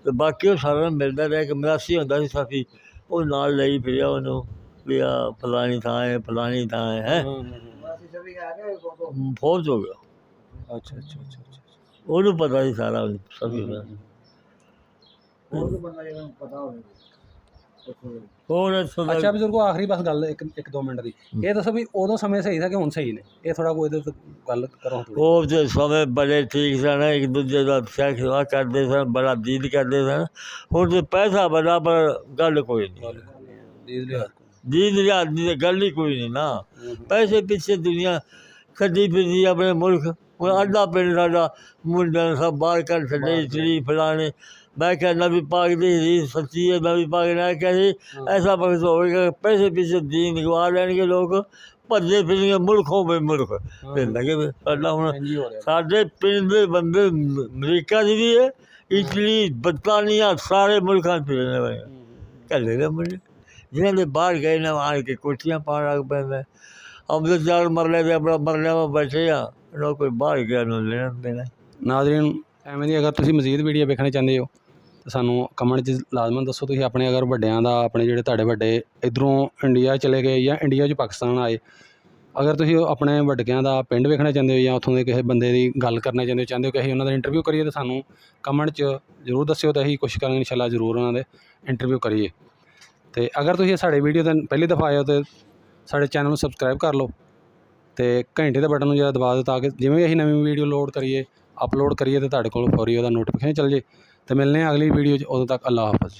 Speaker 2: ਤੇ ਬਾਕੀ ਉਹ ਸਾਰਿਆਂ ਨੂੰ ਮਿਲਦਾ ਰਿਹਾ ਕਿ ਮਰਾਸੀ ਹੁੰਦਾ ਸੀ ਸਾਥੀ, ਉਹ ਨਾਲ ਲਈ ਫਿਰਿਆ ਉਹਨੂੰ ਵੀ ਆ ਫਲਾਣੀ ਥਾਂ ਹੈ, ਫਲਾਣੀ ਥਾਂ ਹੈ।
Speaker 3: ਅਸੀਂ ਸਭੀ ਆ ਗਏ ਉਹ
Speaker 2: ਫੌਜ ਹੋ ਗਿਆ,
Speaker 1: ਅੱਛਾ ਅੱਛਾ ਅੱਛਾ ਅੱਛਾ
Speaker 2: ਉਹਨੂੰ ਪਤਾ ਸੀ ਸਾਰਾ ਸਭੀ ਦਾ।
Speaker 3: ਹੋਰ ਬੰਦਾ ਜਿਹੜਾ ਨੂੰ ਪਤਾ ਹੋਵੇ
Speaker 2: ਹੋਰ
Speaker 1: ਅੱਛਾ ਬਜ਼ੁਰਗੋ, ਆਖਰੀ ਬਸ ਗੱਲ ਇੱਕ ਦੋ ਮਿੰਟ ਦੀ, ਇਹ ਦੱਸੋ ਵੀ ਉਦੋਂ ਸਮੇਂ ਸਹੀ ਸੀ ਕਿ ਹੁਣ ਸਹੀ ਨੇ? ਇਹ ਥੋੜਾ ਕੋਈ ਇਹਦੇ ਤੇ ਗੱਲ ਕਰੋ ਥੋੜੀ।
Speaker 2: ਉਹ ਤੇ ਸਮੇਂ ਬੜੇ ਠੀਕ ਸਨ, ਇੱਕ ਦੂਜੇ ਦਾ ਸੇਵਾ ਕਰਦੇ ਸਨ, ਬੜਾ ਦੀਦ ਕਰਦੇ ਸਨ। ਹੁਣ ਤੇ ਪੈਸਾ ਬੜਾ, ਪਰ ਗੱਲ ਕੋਈ ਨਹੀਂ। ਦੀਦ ਲਿਹਾਜ਼ ਦੀ ਗੱਲ ਹੀ ਕੋਈ ਨਹੀਂ ਨਾ। ਪੈਸੇ ਪਿੱਛੇ ਦੁਨੀਆ ਖੱਡੀ ਫਿਰਦੀ ਆਪਣੇ ਮੁਲਕ। ਹੁਣ ਅੱਡਾ ਪਿੰਡ ਸਾਡਾ, ਮੁੰਡਿਆਂ ਸਭ ਬਾਹਰ ਕੱਢ ਛੱਡੇ, ਇਟਲੀ ਫਲਾਣੇ। ਮੈਂ ਕਿਹਾ ਨਬੀ ਪਾਕ ਦੀ ਹਦੀਸ ਸੱਚੀ ਹੈ। ਨਬੀ ਪਾਕ ਨੇ ਕਿਹਾ ਸੀ ਐਸਾ ਵਕਤ ਹੋਵੇਗਾ ਪੈਸੇ ਪਿੱਛੇ ਦੀਨ ਗਵਾ ਲੈਣਗੇ ਲੋਕ, ਭੱਜਦੇ ਫਿਰਨਗੇ ਮੁਲਕੋਂ ਬੇ ਮੁਲਕ। ਫਿਰ ਲੱਗੇ ਸਾਡਾ ਹੁਣ ਸਾਡੇ ਪਿੰਡ ਦੇ ਬੰਦੇ ਅਮਰੀਕਾ ਦੀ ਵੀ ਹੈ, ਇਟਲੀ, ਬਰਤਾਨੀਆ, ਸਾਰੇ ਮੁਲਕਾਂ 'ਚ ਫਿਰਨੇ ਪਏ ਘੱਲੇ ਦੇ ਮੁੰਡੇ, ਜਿਨ੍ਹਾਂ ਦੇ ਬਾਹਰ ਗਏ ਨੇ ਆਣ ਕੇ ਕੋਠੀਆਂ ਪਾਉਣ ਲੱਗ ਪੈਂਦਾ। ਅੰਮ੍ਰਿਤਸਰ ਮਰਲੇ ਦੇ ਆਪਣਾ ਮਰਲਿਆਂ ਵਿੱਚ ਬੈਠੇ ਆ, ਨਾ ਕੋਈ ਬਾਹਰ ਗਿਆ ਨੂੰ ਲੈਣਾ ਦੇਣਾ।
Speaker 1: ਨਾਜ਼ਰੀਨ, ਐਵੇਂ ਦੀ ਅਗਰ ਤੁਸੀਂ ਮਜ਼ੀਦ ਵੀਡੀਓ ਵੇਖਣਾ ਚਾਹੁੰਦੇ ਹੋ ਤਾਂ ਸਾਨੂੰ ਕਮੈਂਟ 'ਚ ਲਾਜ਼ਮਨ ਦੱਸੋ। ਤੁਸੀਂ ਆਪਣੇ ਅਗਰ ਵੱਡਿਆਂ ਦਾ, ਆਪਣੇ ਜਿਹੜੇ ਤੁਹਾਡੇ ਵੱਡੇ ਇੱਧਰੋਂ ਇੰਡੀਆ ਚਲੇ ਗਏ ਜਾਂ ਇੰਡੀਆ 'ਚ ਪਾਕਿਸਤਾਨ ਆਏ, ਅਗਰ ਤੁਸੀਂ ਆਪਣੇ ਵੱਡਕਿਆਂ ਦਾ ਪਿੰਡ ਵੇਖਣਾ ਚਾਹੁੰਦੇ ਹੋ ਜਾਂ ਉੱਥੋਂ ਦੇ ਕਿਸੇ ਬੰਦੇ ਦੀ ਗੱਲ ਕਰਨਾ ਚਾਹੁੰਦੇ ਹੋ ਕਿ ਅਸੀਂ ਉਹਨਾਂ ਦਾ ਇੰਟਰਵਿਊ ਕਰੀਏ, ਤਾਂ ਸਾਨੂੰ ਕਮੈਂਟ 'ਚ ਜ਼ਰੂਰ ਦੱਸਿਓ, ਤਾਂ ਅਸੀਂ ਕੋਸ਼ਿਸ਼ ਕਰਾਂਗੇ ਇਨਸ਼ਾਅੱਲਾ ਜ਼ਰੂਰ ਉਹਨਾਂ ਦੇ ਇੰਟਰਵਿਊ ਕਰੀਏ। ਅਤੇ ਅਗਰ ਤੁਸੀਂ ਸਾਡੇ ਵੀਡੀਓ 'ਤੇ ਪਹਿਲੀ ਦਫਾ ਆਏ ਹੋ ਤਾਂ ਸਾਡੇ ਚੈਨਲ ਨੂੰ ਸਬਸਕ੍ਰਾਈਬ ਕਰ ਲਓ ਅਤੇ ਘੰਟੇ ਦੇ ਬਟਨ ਨੂੰ ਜਿਹੜਾ ਦਬਾ ਦਿਓ, ਤਾਂ ਕਿ ਜਿਵੇਂ ਅਸੀਂ ਨਵੀਂ ਵੀਡੀਓ ਲੋਡ ਕਰੀਏ, ਅਪਲੋਡ ਕਰੀਏ, ਤਾਂ ਤੁਹਾਡੇ ਕੋਲ ਫੌਰੀ ਉਹਦਾ ਨੋਟੀਫਿਕੇਸ਼ਨ ਚੱਲ ਜੇ। ਅਤੇ ਮਿਲਦੇ ਹਾਂ ਅਗਲੀ ਵੀਡੀਓ 'ਚ, ਉਦੋਂ ਤੱਕ ਅੱਲਾ ਹਾਫਿਜ਼।